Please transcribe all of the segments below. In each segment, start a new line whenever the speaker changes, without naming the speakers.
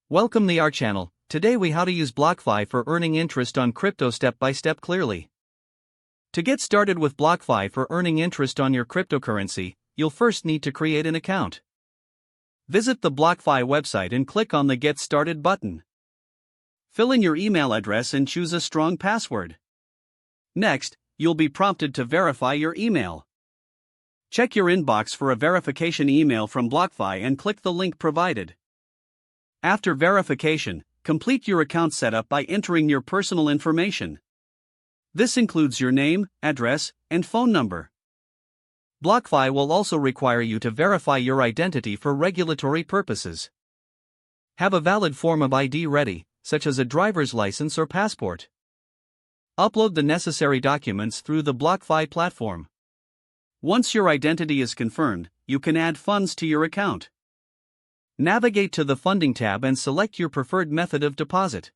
Welcome to our channel. Today we how to use BlockFi for earning interest on crypto step by step clearly. To get started with BlockFi for earning interest on your cryptocurrency, you'll first need to create an account. Visit the BlockFi website and click on the Get Started button. Fill in your email address and choose a strong password. Next, you'll be prompted to verify your email. Check your inbox for a verification email from BlockFi and click the link provided. After verification, complete your account setup by entering your personal information. This includes your name, address, and phone number. BlockFi will also require you to verify your identity for regulatory purposes. Have a valid form of ID ready, such as a driver's license or passport. Upload the necessary documents through the BlockFi platform. Once your identity is confirmed, you can add funds to your account. Navigate to the Funding tab and select your preferred method of deposit.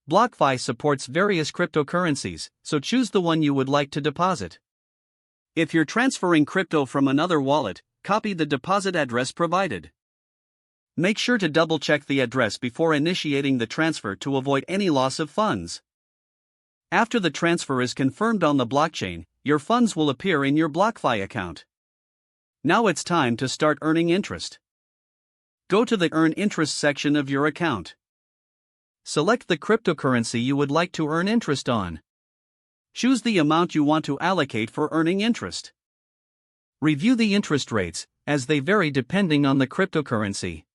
BlockFi supports various cryptocurrencies, so choose the one you would like to deposit. If you're transferring crypto from another wallet, copy the deposit address provided. Make sure to double-check the address before initiating the transfer to avoid any loss of funds. After the transfer is confirmed on the blockchain, your funds will appear in your BlockFi account. Now it's time to start earning interest. Go to the Earn Interest section of your account. Select the cryptocurrency you would like to earn interest on. Choose the amount you want to allocate for earning interest. Review the interest rates, as they vary depending on the cryptocurrency.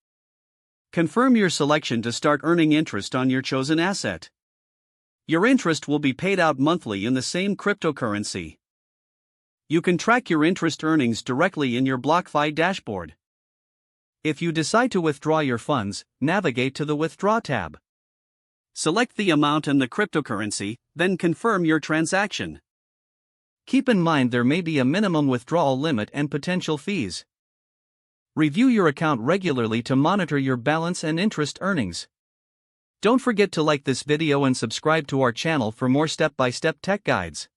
Confirm your selection to start earning interest on your chosen asset. Your interest will be paid out monthly in the same cryptocurrency. You can track your interest earnings directly in your BlockFi dashboard. If you decide to withdraw your funds, navigate to the Withdraw tab. Select the amount and the cryptocurrency, then confirm your transaction. Keep in mind there may be a minimum withdrawal limit and potential fees. Review your account regularly to monitor your balance and interest earnings. Don't forget to like this video and subscribe to our channel for more step-by-step tech guides.